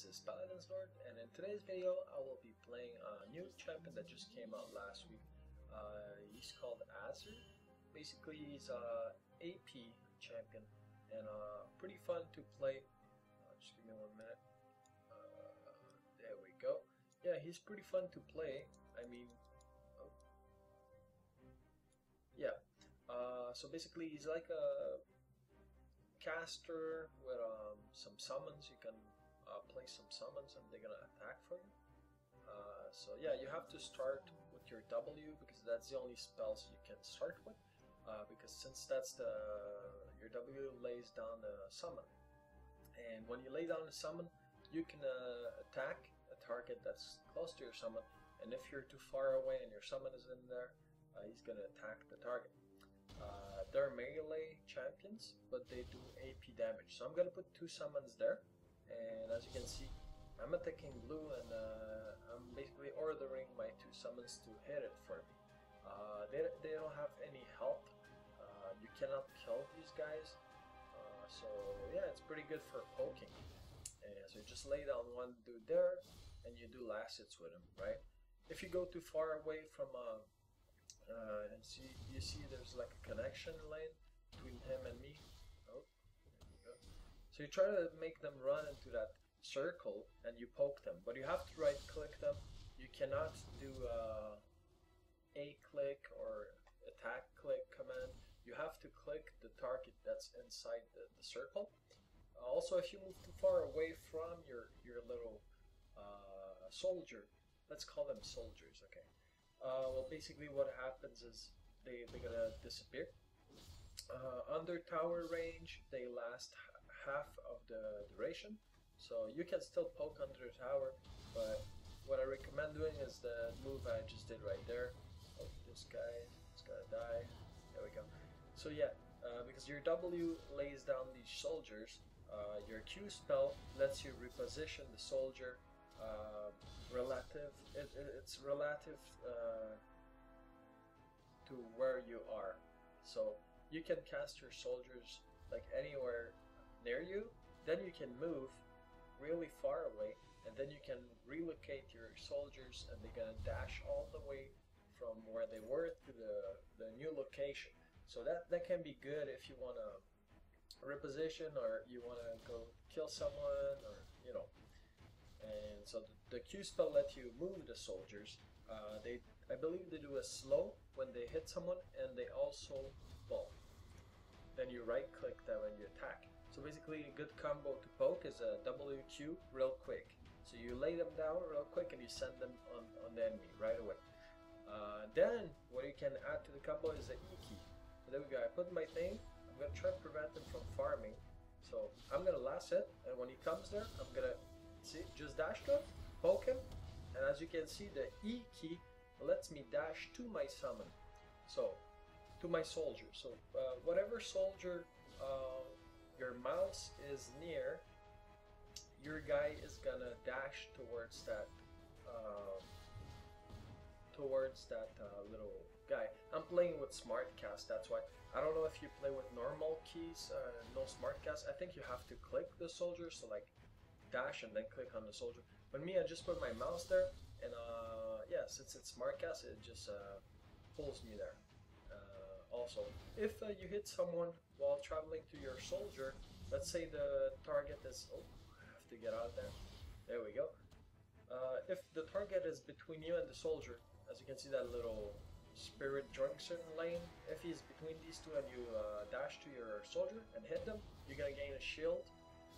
this is Paladin's Lord, and in today's video I will be playing a new champion that just came out last week. He's called Azir. Basically he's a AP champion and pretty fun to play. Just give me 1 minute. There we go. Yeah, he's pretty fun to play. I mean, yeah. So basically he's like a caster with some summons. You can play some summons and they're gonna attack for you. So yeah, you have to start with your W because that's the only spells you can start with, because since that's your W lays down the summon, and when you lay down the summon you can attack a target that's close to your summon, and if you're too far away and your summon is in there, he's gonna attack the target. They're melee champions, but they do AP damage. So I'm gonna put 2 summons there, and as you can see, I'm attacking blue, and I'm basically ordering my 2 summons to hit it for me. They don't have any health. You cannot kill these guys. So yeah, it's pretty good for poking. So you just lay down one dude there, and you do last hits with him, right? If you go too far away from and you see there's like a connection lane between him and me. Oh, there you go. So you try to make them run into that circle and you poke them, but you have to right click them. You cannot do A click or attack click command. You have to click the target that's inside the circle. Also, if you move too far away from your little soldier, let's call them soldiers, okay? Well, basically what happens is they're gonna disappear. Under tower range, they last half of the duration, so you can still poke under the tower, but what I recommend doing is the move I just did right there. Oh, this guy is gonna die. There we go. So yeah, because your W lays down these soldiers, your Q spell lets you reposition the soldier. It's relative to where you are, so you can cast your soldiers like anywhere near you, then you can move really far away, and then you can relocate your soldiers and they're gonna dash all the way from where they were to the new location. So that can be good if you want to reposition, or you want to go kill someone, or you know. And so the Q spell lets you move the soldiers. I believe they do a slow when they hit someone, and they also, well, then you right click them when you attack. So basically a good combo to poke is a WQ real quick. So you lay them down real quick and you send them on the enemy right away. Then what you can add to the combo is the E key. So there we go, I put my thing, I'm going to try to prevent him from farming. So I'm going to last hit, and when he comes there, I'm going to see, just dash to him, poke him, and as you can see, the E key lets me dash to my summon, so to my soldier. So whatever soldier your mouse is near, your guy is gonna dash towards that little guy. I'm playing with smart cast, that's why. I don't know if you play with normal keys, no smart cast. I think you have to click the soldier, so like dash and then click on the soldier. But me, I just put my mouse there, and yeah, since it's SmartCast, it just pulls me there. Also, if you hit someone while traveling to your soldier, let's say the target is, oh, I have to get out of there. There we go. If the target is between you and the soldier, as you can see that little spirit junction lane, if he's between these two and you dash to your soldier and hit them, you're gonna gain a shield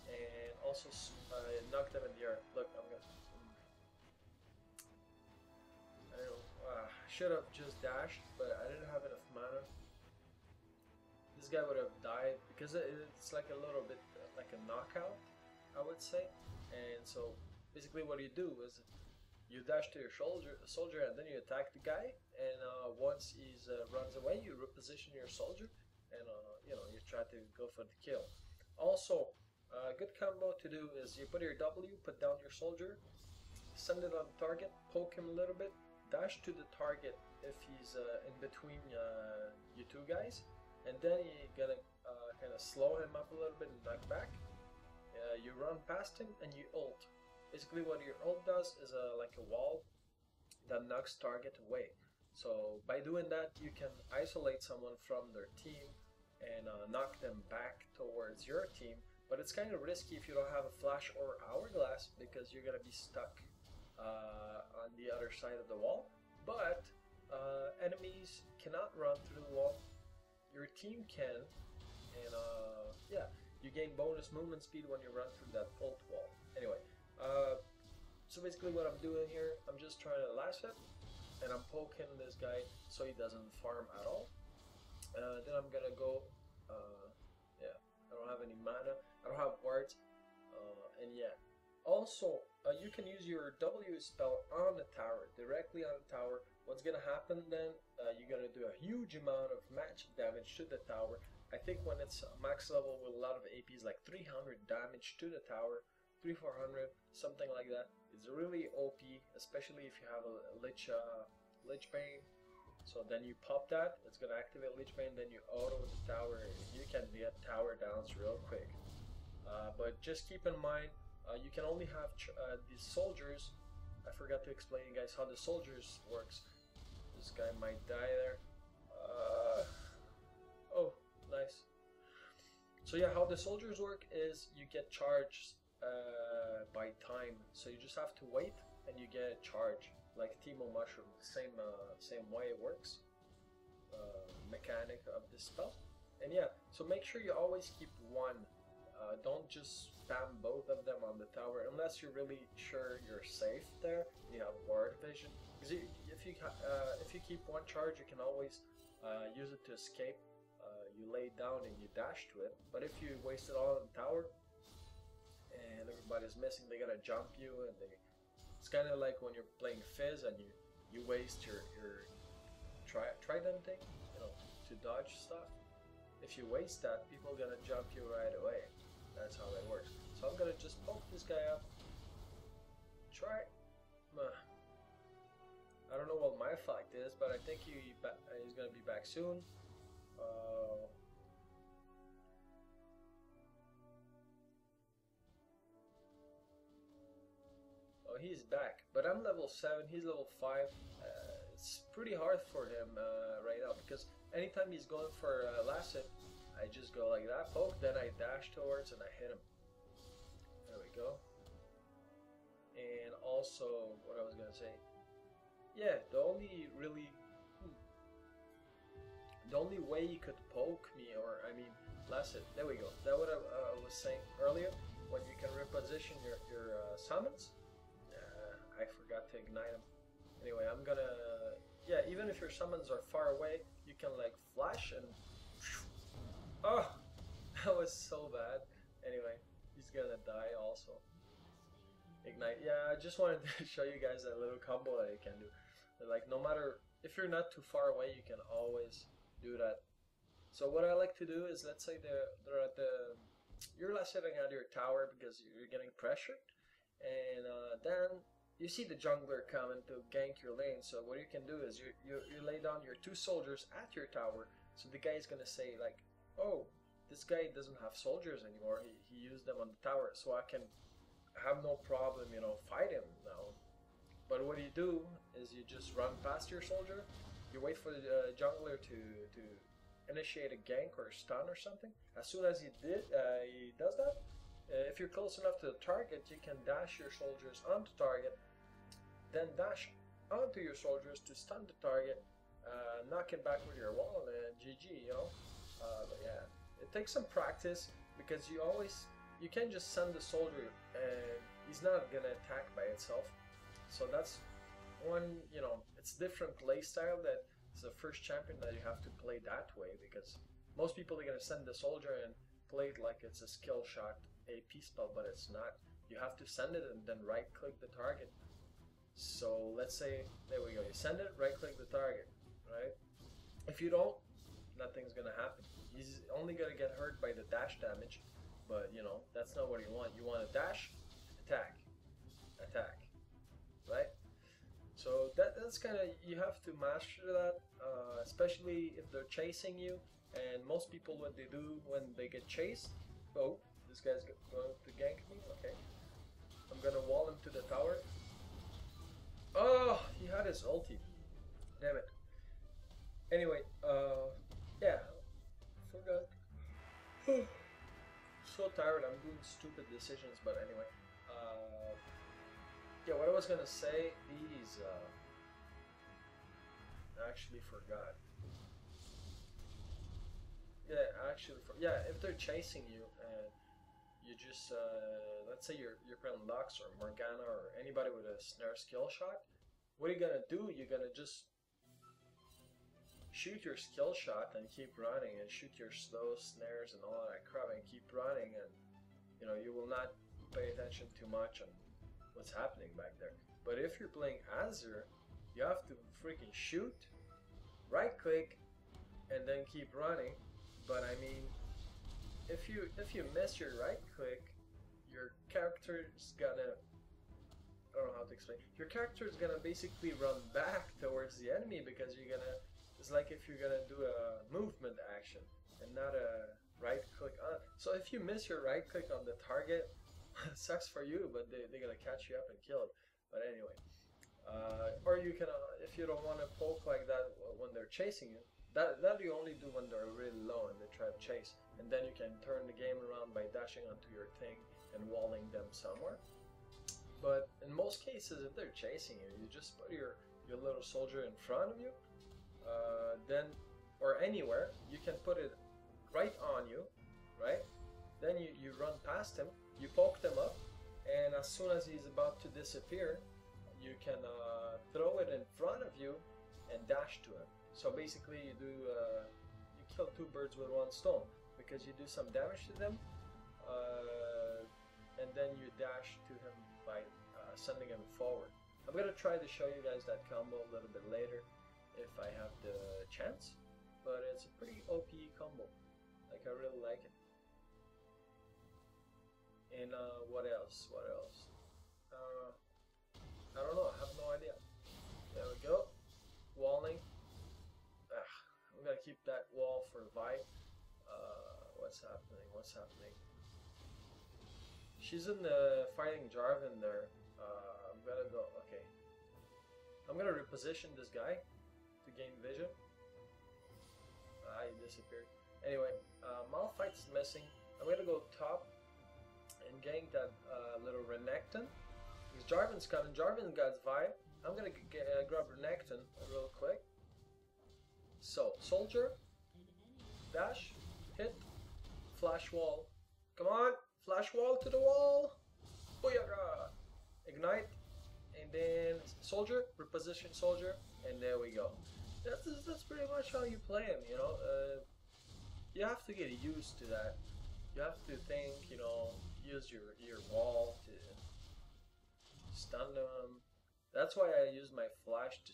and also knock them in the air. Look, I'm gonna. I don't know. I should have just dashed, but I didn't have enough mana. This guy would have died because it's like a little bit like a knockout, I would say. And so basically, what you do is you dash to your soldier, and then you attack the guy. And once he runs away, you reposition your soldier, and you know, you try to go for the kill. Also, a good combo to do is you put your W, put down your soldier, send it on the target, poke him a little bit, dash to the target if he's in between you two guys, and then you're gonna kind of slow him up a little bit and knock back. You run past him and you ult. basically what your ult does is like a wall that knocks target away. So by doing that, you can isolate someone from their team and knock them back towards your team. But it's kind of risky if you don't have a flash or hourglass, because you're gonna be stuck on the other side of the wall. But enemies cannot run through the wall. Your team can, and yeah, you gain bonus movement speed when you run through that ult wall. Anyway, so basically what I'm doing here, I'm just trying to last it, and I'm poking this guy so he doesn't farm at all. Then I'm gonna go, yeah, I don't have any mana, I don't have wards, and yeah. Also, you can use your W spell on the tower, directly on the tower. What's gonna happen then, you're gonna do a huge amount of magic damage to the tower. I think when it's max level with a lot of APs, like 300 damage to the tower, 300-400, something like that. It's really OP, especially if you have a Lich Bane. So then you pop that, it's gonna activate Lich Bane, then you auto the tower, and you can get tower downs real quick. But just keep in mind, you can only have these soldiers. I forgot to explain you guys how the soldiers works. This guy might die there. Oh, nice. So yeah, how the soldiers work is you get charged by time. So you just have to wait and you get charged, like Timo Mushroom. Same way it works. Mechanic of this spell. And yeah, so make sure you always keep one. Don't just spam both of them on the tower unless you're really sure you're safe there. You have ward vision. Because if you keep one charge, you can always use it to escape. You lay down and you dash to it. But if you waste it all on the tower and everybody's missing, they're gonna jump you, and it's kind of like when you're playing Fizz and you waste your trident thing, you know, to dodge stuff. If you waste that, people are gonna jump you right away. That's how that works. So I'm gonna just poke this guy up. Try. I don't know what my fight is, but I think he's gonna be back soon. Oh, he's back, but I'm level 7. He's level 5. It's pretty hard for him right now, because anytime he's going for last hit, I just go like that, poke, then I dash towards and I hit him. There we go. And also, what I was gonna say, yeah, the only way you could poke me, or I mean, last hit. There we go. That what I was saying earlier, when you can reposition your summons. I forgot to ignite them. Anyway, I'm gonna, yeah, even if your summons are far away, you can like flash and. Oh, that was so bad. Anyway, he's gonna die also. Ignite. Yeah, I just wanted to show you guys that little combo that you can do. Like, no matter if you're not too far away, you can always do that. So what I like to do is, let's say they're at you're sitting at your tower because you're getting pressured, and then you see the jungler coming to gank your lane. So what you can do is you lay down your 2 soldiers at your tower. So the guy is gonna say like, oh, this guy doesn't have soldiers anymore. He used them on the tower, so I can have no problem, you know, fight him now. But what you do is you just run past your soldier. You wait for the jungler to initiate a gank or a stun or something. As soon as he does that, if you're close enough to the target, you can dash your soldiers onto target, then dash onto your soldiers to stun the target, knock it back with your wall, and GG, you know. But yeah, it takes some practice, because you can't just send the soldier and he's not gonna attack by itself. So that's one, you know, it's different play style. That is the first champion that you have to play that way, because most people are gonna send the soldier and play it like it's a skill shot AP spell, but it's not. You have to send it and then right click the target. So let's say, there we go, you send it, right click the target, right? If you don't, nothing's gonna happen. He's only gonna get hurt by the dash damage, but you know, that's not what you want. You want to dash, attack, attack, right? So that's kind of, you have to master that, especially if they're chasing you. And most people, what they do when they get chased, oh, this guy's going to gank me, okay. I'm gonna wall him to the tower. Oh, he had his ulti. Damn it. Anyway, yeah, forgot. So tired. I'm doing stupid decisions, but anyway. Yeah, what I was gonna say is, I actually forgot. Yeah, yeah, if they're chasing you and you just, let's say you're playing Lux or Morgana or anybody with a snare skill shot, what are you gonna do? You're gonna just shoot your skill shot and keep running, and shoot your slow snares and all that crap and keep running, and you know, you will not pay attention too much on what's happening back there. But if you're playing Azir, you have to freaking shoot, right click, and then keep running. But I mean, if you miss your right click, your character's gonna, I don't know how to explain. Your character is gonna basically run back towards the enemy, because you're gonna, it's like if you're gonna do a movement action and not a right click on. So if you miss your right click on the target, it sucks for you, but they're gonna catch you up and kill it. But anyway, or you can, if you don't want to poke like that when they're chasing you, that you only do when they're really low and they try to chase, and then you can turn the game around by dashing onto your thing and walling them somewhere. But in most cases, if they're chasing you, you just put your little soldier in front of you, then, or anywhere, you can put it right on you, right? Then you run past him, you poke them up, and as soon as he's about to disappear, you can throw it in front of you and dash to him. So basically you do, you kill two birds with one stone, because you do some damage to them, and then you dash to him by sending him forward. I'm gonna try to show you guys that combo a little bit later if I have the chance, but it's a pretty OP combo. Like, I really like it. And what else? What else? I don't know. I have no idea. There we go. Walling. I'm gonna keep that wall for Vi. What's happening? What's happening? She's in the fighting Jarvan there. I'm gonna go. Okay. I'm gonna reposition this guy to gain vision. He disappeared. Anyway, Malphite's missing. I'm gonna go top and gank that little Renekton. Because Jarvan's coming. Jarvan got Vi. I'm gonna grab Renekton real quick. So, soldier, dash, hit, flash wall. Come on, flash wall to the wall. Booyah! Ignite, and then soldier, reposition soldier, and there we go. That's pretty much how you play him, you know. You have to get used to that. You have to think, you know, use your wall to stun them. That's why I use my flash to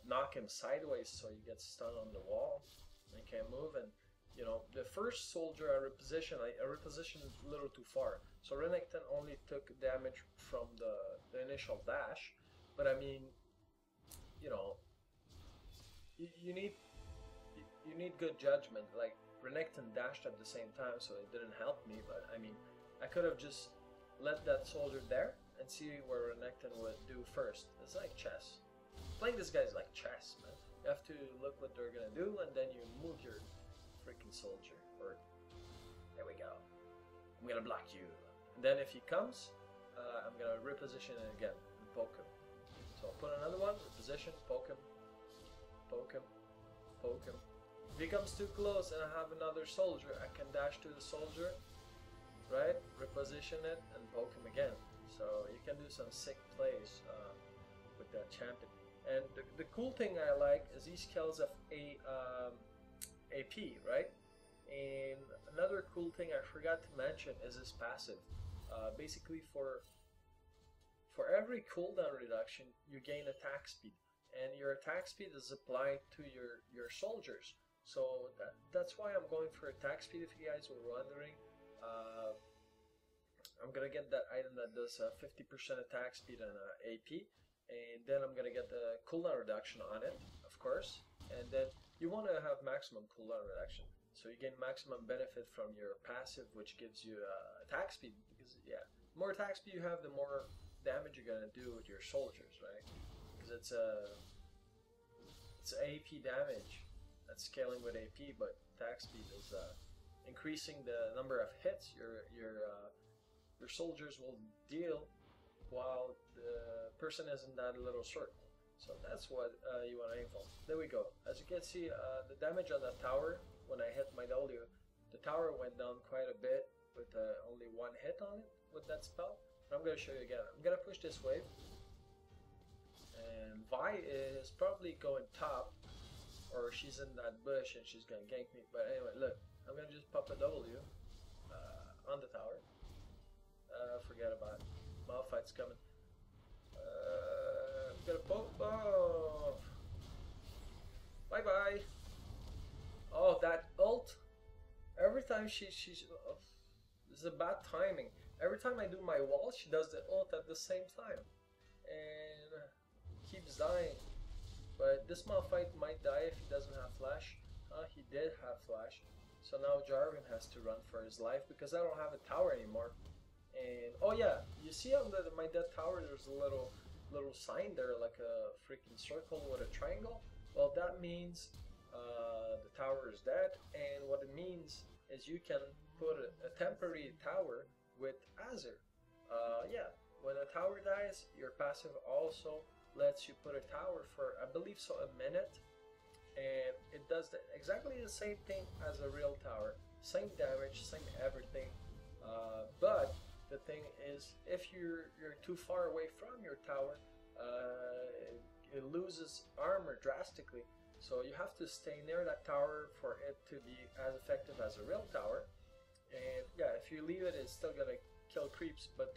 knock him sideways, so he gets stunned on the wall and can't move. And you know, the first soldier I repositioned a little too far, so Renekton only took damage from the initial dash. But I mean, you know, you need good judgment. Like, Renekton dashed at the same time, so it didn't help me. But I mean, I could have just let that soldier there and see where Renekton would do first. It's like chess. Playing this guy's like chess, man. You have to look what they're gonna do, and then you move your freaking soldier. Or there we go. I'm gonna block you. And then if he comes, I'm gonna reposition it again and poke him. So I'll put another one, reposition, poke him, poke him, poke him. If he comes too close and I have another soldier, I can dash to the soldier, right? Reposition it and poke him again. So you can do some sick plays with that champion. And the cool thing I like is these kills have AP, right? And another cool thing I forgot to mention is his passive. Basically, for every cooldown reduction, you gain attack speed, and your attack speed is applied to your soldiers. So that's why I'm going for attack speed. If you guys were wondering, I'm gonna get that item that does 50% attack speed and AP. And then I'm gonna get the cooldown reduction on it, of course. And then you want to have maximum cooldown reduction, so you gain maximum benefit from your passive, which gives you attack speed. Because yeah, more attack speed you have, the more damage you're gonna do with your soldiers, right? Because it's AP damage that's scaling with AP, but attack speed is increasing the number of hits your soldiers will deal while the person is in that little circle. So that's what you want to aim for. There we go. As you can see, the damage on the tower, when I hit my W, the tower went down quite a bit with only one hit on it with that spell. But I'm going to show you again. I'm going to push this wave. And Vi is probably going top, or she's in that bush and she's going to gank me. But anyway, look, I'm going to just pop a W on the tower. Forget about it. Malphite's coming. I'm gonna poke. Oh, bye bye. Oh, that ult. Every time she's this is a bad timing. Every time I do my wall, she does the ult at the same time, and keeps dying. But this Malphite might die if he doesn't have flash. He did have flash, so now Jarvan has to run for his life because I don't have a tower anymore. And oh yeah, you see on my dead tower there's a little sign there, like a freaking circle with a triangle. Well, that means the tower is dead, and what it means is you can put a temporary tower with Azir. Yeah, when a tower dies, your passive also lets you put a tower for, I believe so, a minute, and it does exactly the same thing as a real tower, same damage, same everything, but the thing is, if you're too far away from your tower, it loses armor drastically. So you have to stay near that tower for it to be as effective as a real tower. And yeah, if you leave it, it's still gonna kill creeps, but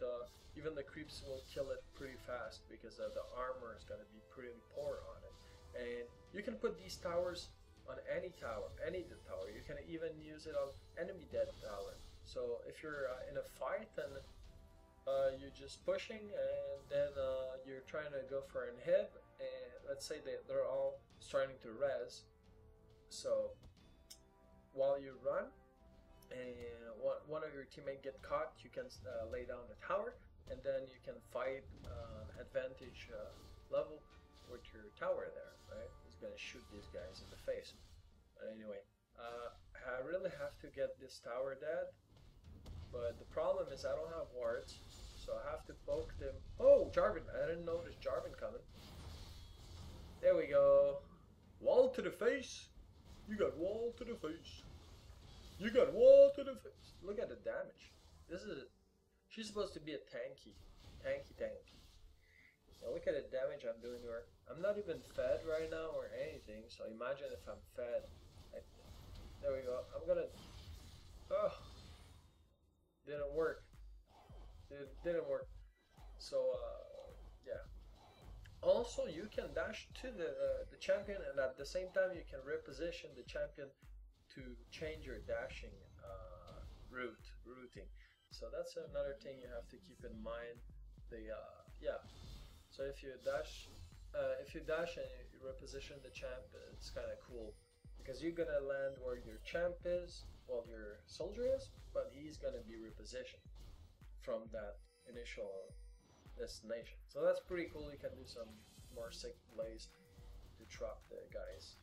even the creeps will kill it pretty fast because the armor is gonna be pretty poor on it. And you can put these towers on any tower, any dead tower. You can even use it on enemy dead tower. So if you're in a fight and you're just pushing, and then you're trying to go for an inhib, and let's say they're all starting to res. So while you run and one of your teammates get caught, you can lay down the tower, and then you can fight advantage level with your tower there, right? It's gonna shoot these guys in the face. But anyway, I really have to get this tower dead. But the problem is I don't have wards, so I have to poke them. Oh, Jarvan! I didn't notice Jarvan coming. There we go. Wall to the face. You got wall to the face. You got wall to the face. Look at the damage. She's supposed to be a tanky. Now look at the damage I'm doing to her. I'm not even fed right now or anything, so imagine if I'm fed. There we go. I'm gonna... Oh. Didn't work. It didn't work. So yeah. Also, you can dash to the champion, and at the same time you can reposition the champion to change your dashing routing. So that's another thing you have to keep in mind. Yeah. So if you dash and you reposition the champ, it's kind of cool because you're gonna land where your champ is, well, your soldier is, but he's gonna be repositioned from that initial destination. So that's pretty cool. You can do some more sick plays to trap the guys.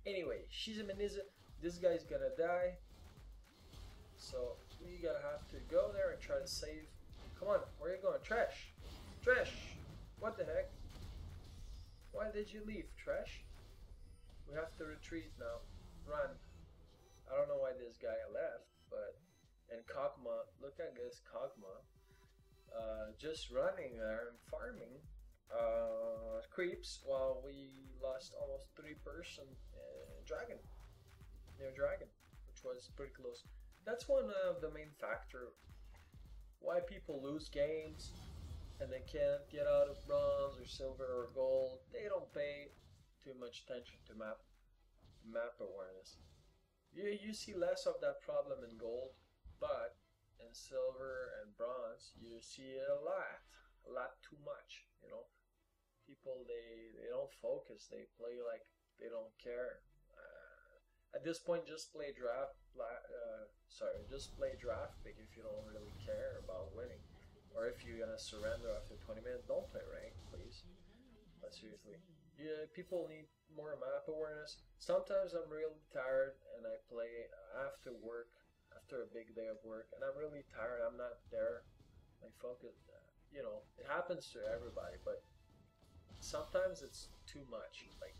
Anyway, Shizuminiza, this guy's gonna die. So we gotta have to go there and try to save. Come on, where are you going? Trash! Trash! What the heck? Why did you leave, Trash? We have to retreat now. Run. I don't know why this guy left, but... And Kog'Maw, look at this Kog'Maw. Just running there and farming creeps while we lost almost 3-person near dragon, which was pretty close. That's one of the main factor why people lose games and they can't get out of bronze or silver or gold. They don't pay too much attention to map awareness. You see less of that problem in gold, but in silver and bronze you see it a lot too much. You know, people they don't focus. They play like they don't care. At this point, just play draft. Just play draft pick if you don't really care about winning, or if you're gonna surrender after 20 minutes. Don't play rank, please. But seriously, yeah, people need more map awareness. Sometimes I'm really tired and I play after work, after a big day of work, and I'm really tired. I'm not there. My focus, you know, it happens to everybody, but sometimes it's too much. Like,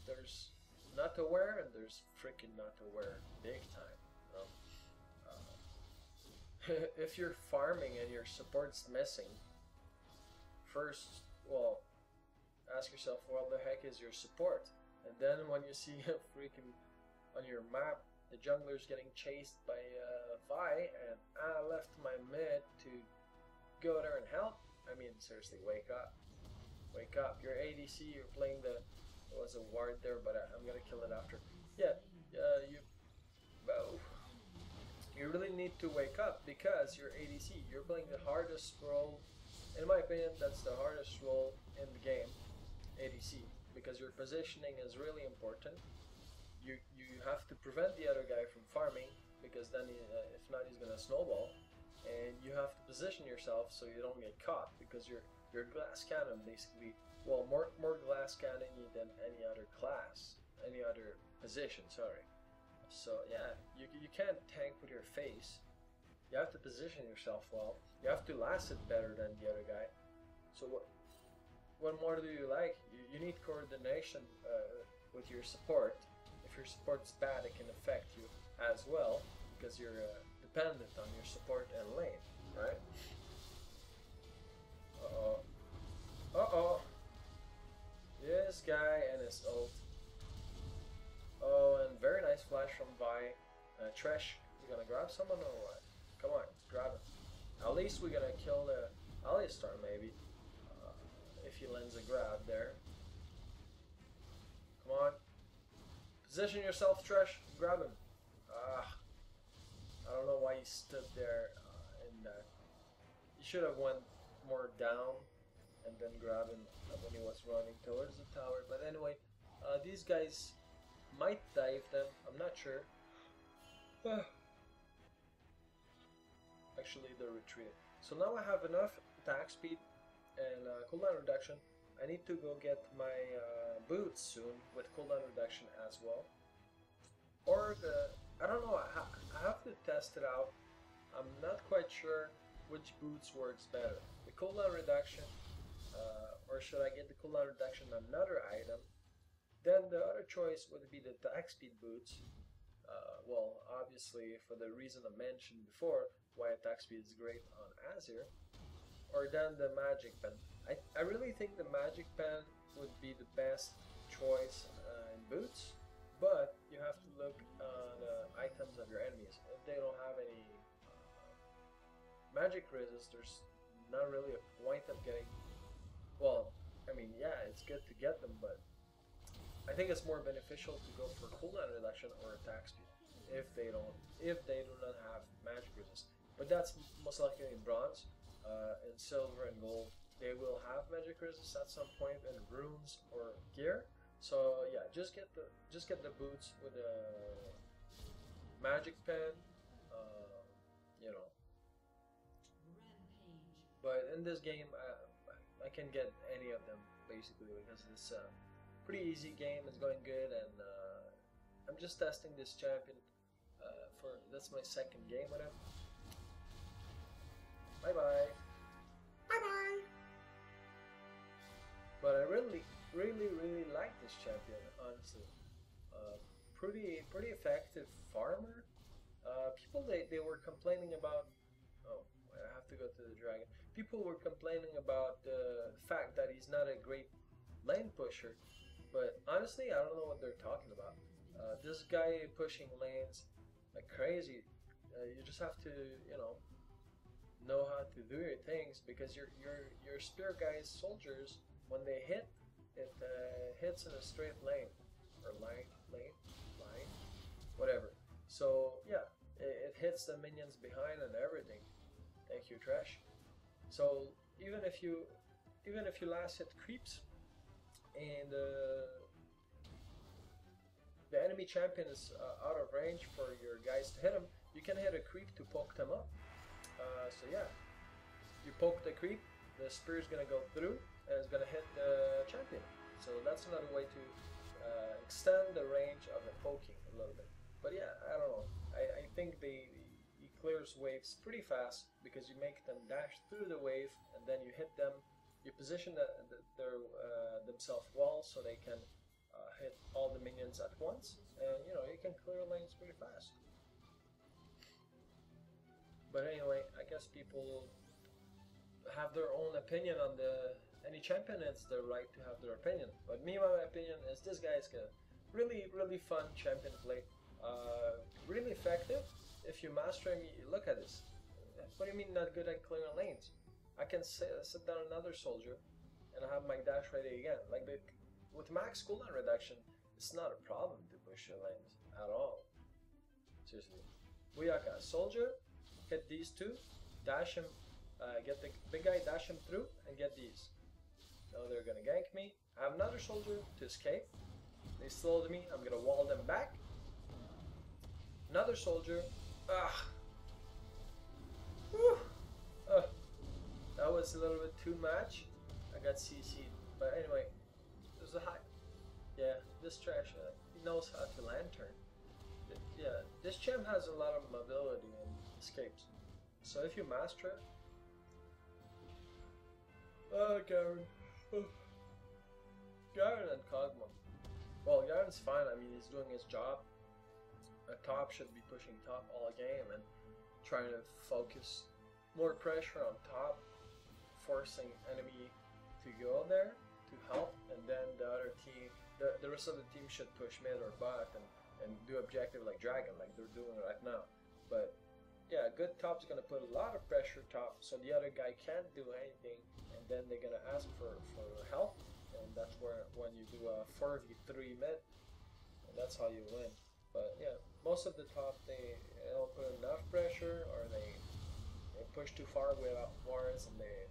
there's not aware and there's freaking not aware big time. You know? If you're farming and your support's missing, first, well, ask yourself, what the heck is your support? And then when you see a freaking on your map, the jungler's getting chased by Vi, and I left my mid to go there and help. I mean, seriously, wake up. Wake up. You're ADC, you're playing the... There was a ward there, but I'm gonna kill it after. Yeah, you really need to wake up because you're ADC. You're playing the hardest role. In my opinion, that's the hardest role in the game, ADC, because your positioning is really important. You have to prevent the other guy from farming, because then if not, he's gonna snowball. And you have to position yourself so you don't get caught, because you're glass cannon basically. Well, more glass cannon than any other class, any other position. Sorry. So yeah, you can't tank with your face. You have to position yourself well. You have to last it better than the other guy. So what more do you like? You need coordination with your support. If your support's bad, it can affect you as well, because you're dependent on your support and lane, right? Uh-oh. This guy and his ult. Oh, and very nice flash from Vi. Trash, you gonna grab someone or what? Come on, grab him. At least we're gonna kill the Alistar maybe. If he lands a grab there. Come on. Position yourself, Trash. Grab him. I don't know why he stood there in that. You should have went more down and then grab him when he was running towards the tower. But anyway, these guys might dive them. I'm not sure. Actually, they're retreating. So now I have enough attack speed and cooldown reduction. I need to go get my boots soon with cooldown reduction as well. Or I don't know. I have to test it out. I'm not quite sure which boots works better. The cooldown reduction, or should I get the cooldown reduction on another item? Then the other choice would be the attack speed boots. Well, obviously for the reason I mentioned before, why attack speed is great on Azir. Or then the magic pen. I really think the magic pen would be the best choice in boots, but you have to look at the items of your enemies. If they don't have any magic resist, there's not really a point of getting... Well, I mean, yeah, it's good to get them, but I think it's more beneficial to go for cooldown reduction or attack speed if they do not have magic resist. But that's most likely in bronze. In silver and gold, they will have magic resist at some point in runes or gear. So yeah, just get the boots with a magic pen, you know. But in this game, I can get any of them basically, because it's a pretty easy game. It's going good, and I'm just testing this champion. That's my second game with him. Bye bye. Bye bye. But I really like this champion, honestly. Pretty effective farmer. People they were complaining about. Oh, I have to go to the dragon. People were complaining about the fact that he's not a great lane pusher, but honestly, I don't know what they're talking about. This guy pushing lanes like crazy. You just have to, know how to do your things, because your spear guys, soldiers, when they hit, it hits in a straight lane or line, whatever. So yeah, it hits the minions behind and everything. Thank you, Trash. So even if you last hit creeps, and the enemy champion is out of range for your guys to hit him, you can hit a creep to poke them up. So yeah, you poke the creep, the spear is gonna go through and it's gonna hit the champion. So that's another way to extend the range of the poking a little bit. But yeah, I don't know. I think he clears waves pretty fast because you make them dash through the wave and then you hit them. You position themselves well so they can hit all the minions at once, and you know you can clear lanes pretty fast. But anyway, I guess people have their own opinion on any champion. It's their right to have their opinion. But me, my opinion is this guy is a really fun champion to play. Really effective if you master him. Look at this. What do you mean not good at clearing lanes? I can sit down another soldier and I have my dash ready again. Like with max cooldown reduction, it's not a problem to push your lanes at all. Seriously. Booyaka, soldier, hit these two, dash him, get the big guy, dash him through, and get these. Now they're gonna gank me. I have another soldier to escape. They slowed me, I'm gonna wall them back. Another soldier. That was a little bit too much. I got CC'd. But anyway, there's a high. Yeah, this trash, he knows how to lantern. Yeah, this champ has a lot of mobility and escapes. So if you master it. Garen. Garen and Kog'Maw. Well, Garen's fine. I mean, he's doing his job. A top should be pushing top all game and trying to focus more pressure on top, forcing enemy to go there to help, and then the other team, the rest of the team should push mid or bot and do objective like dragon, like they're doing right now. But yeah, good top's gonna put a lot of pressure top, so the other guy can't do anything, and then they're gonna ask for help, and that's where when you do a 4v3 mid, and that's how you win. But yeah, most of the top they don't put enough pressure, or they push too far without wards, and they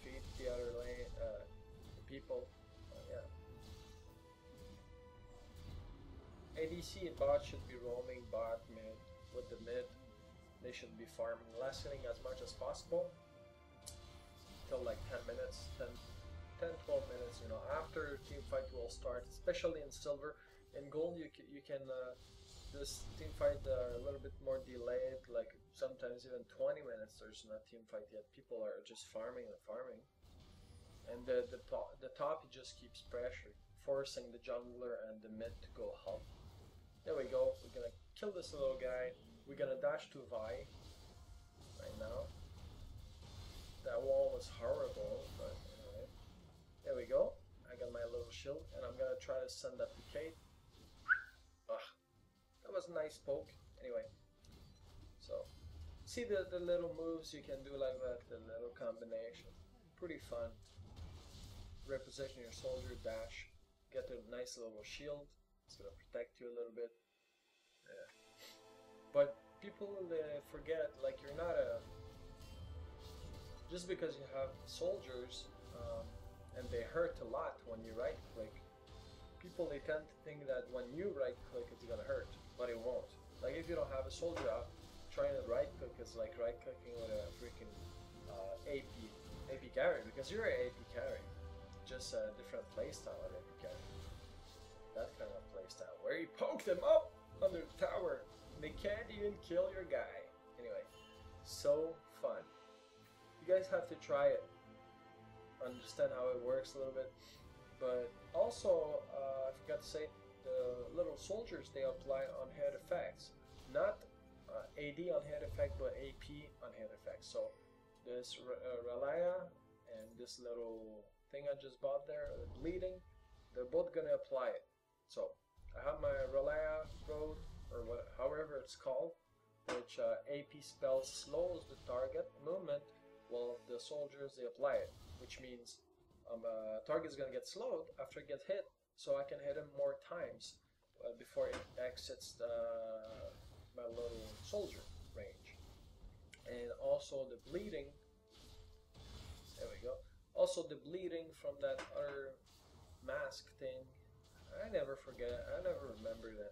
feed the other lane people. Yeah. ADC and bot should be roaming bot mid with the mid. They should be farming, lessening as much as possible till like 10 minutes, 10, 12 minutes, you know, after team fight will start, especially in silver. In gold, you can this team fight a little bit more delayed, like sometimes even 20 minutes there's not team fight yet. People are just farming and farming. And the top he just keeps pressure, forcing the jungler and the mid to go help. There we go, we're gonna kill this little guy. We're gonna dash to Vi right now. That wall was horrible, but anyway. There we go. I got my little shield, and I'm gonna try to send that to Kate. That was a nice poke. Anyway, so see the little moves you can do like that, the little combination. Pretty fun. Reposition your soldier, dash, get a nice little shield. It's gonna protect you a little bit. Yeah. But people forget, like, you're not a... Just because you have soldiers and they hurt a lot when you right click, people they tend to think that when you right click it's gonna hurt, but it won't. Like if you don't have a soldier out, trying to right click is like right clicking with a freaking AP carry, because you're an AP carry, just a different playstyle of AP carry. That kind of playstyle where you poke them up under the tower. They can't even kill your guy. Anyway, so fun. You guys have to try it. Understand how it works a little bit. But also, I forgot to say, the little soldiers, they apply on head effects. Not AD on head effect, but AP on head effect. So this Relaya and this little thing I just bought there, the bleeding, they're both gonna apply it. So I have my Relaya Road, or however it's called, which AP spell slows the target movement while the soldiers they apply it, which means target's gonna get slowed after it gets hit, so I can hit him more times before it exits my little soldier range. And also the bleeding, there we go, also the bleeding from that other mask thing I never forget. I never remember the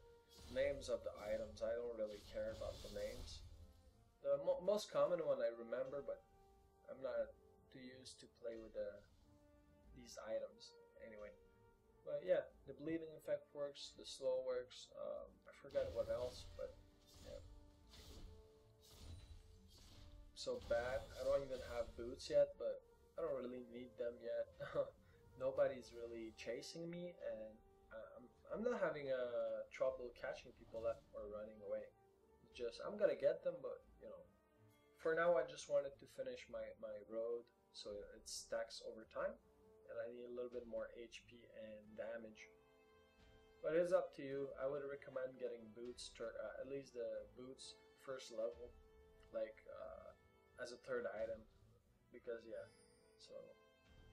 names of the items. I don't really care about the names. The most common one I remember, but I'm not too used to play with these items anyway. But yeah, the bleeding effect works, the slow works. I forgot what else, but yeah. So bad. I don't even have boots yet, but I don't really need them yet. Nobody's really chasing me, and I'm not having trouble catching people that are running away. It's just I'm gonna get them, but you know, for now I just wanted to finish my road so it stacks over time, and I need a little bit more HP and damage. But it's up to you. I would recommend getting boots, at least the boots first level, like as a third item, because yeah. So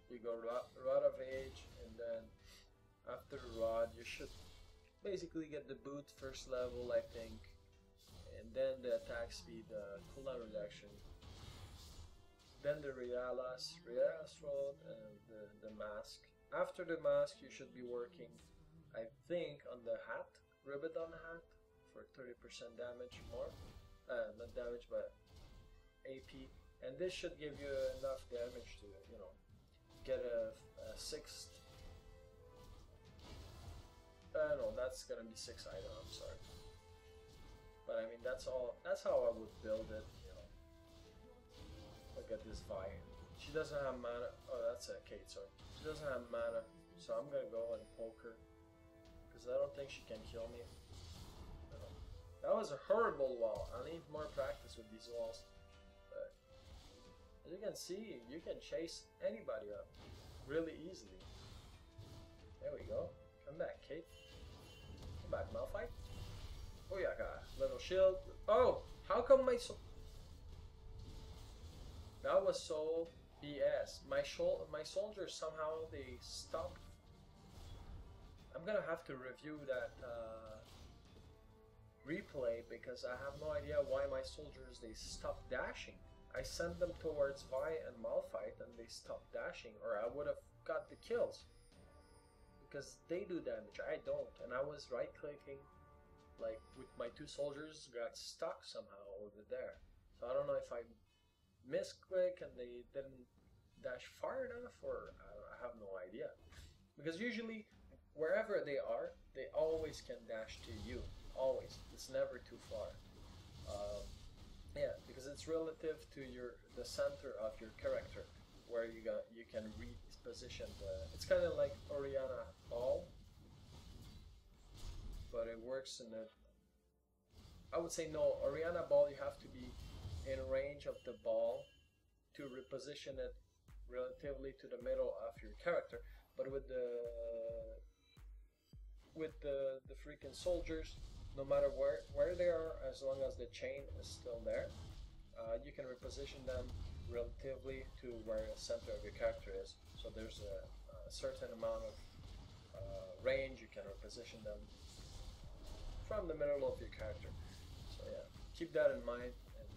you go Rod of Age, and then after Rod you should basically get the boot first level, I think, and then the attack speed, cooldown reduction, then the Realas roll, and the mask. After the mask you should be working, I think, on the hat, Ribbon hat, for 30% damage more. Not damage, but AP. And this should give you enough damage to, you know, get a sixth. No, that's gonna be 6 item, I'm sorry. But I mean, that's all. That's how I would build it, you know. Look at this Vi. She doesn't have mana. Oh, that's a Kate, sorry. She doesn't have mana, so I'm gonna go and poke her, because I don't think she can kill me. No. That was a horrible wall. I need more practice with these walls. But as you can see, you can chase anybody up really easily. There we go. Come back, Kate. Come back, Malphite. Oh yeah, got a little shield. Oh, how come my that was so BS. My soldiers somehow they stopped. I'm gonna have to review that replay, because I have no idea why my soldiers they stopped dashing. I sent them towards Vi and Malphite and they stopped dashing, or I would have got the kills. Because they do damage, I don't, and I was right clicking, like with my 2 soldiers got stuck somehow over there. So I don't know if I misclick and they didn't dash far enough, or I have no idea. Because usually wherever they are, they always can dash to you. Always. It's never too far. Yeah, because it's relative to the center of your character, where you can reposition it's kind of like Oriana Ball, but it works in I would say no, Oriana Ball you have to be in range of the ball to reposition it relatively to the middle of your character. But with the freaking soldiers, no matter where they are, as long as the chain is still there, you can reposition them relatively to where the center of your character is. So there's a certain amount of range you can reposition them from the middle of your character. So yeah, keep that in mind and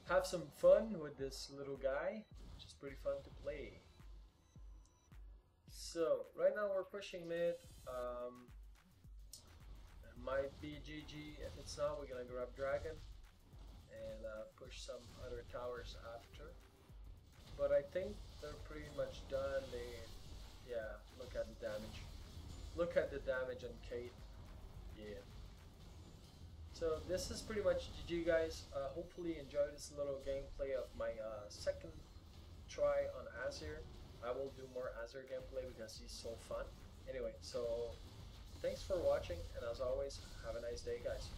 have some fun with this little guy, which is pretty fun to play. So right now we're pushing mid. Might be GG. If it's not, we're gonna grab dragon and push some other towers after. But I think they're pretty much done. Yeah, look at the damage. Look at the damage on Kate. Yeah. So this is pretty much GG, guys. Hopefully you enjoyed this little gameplay of my second try on Azir. I will do more Azir gameplay because he's so fun. Anyway, so thanks for watching, and as always, have a nice day, guys.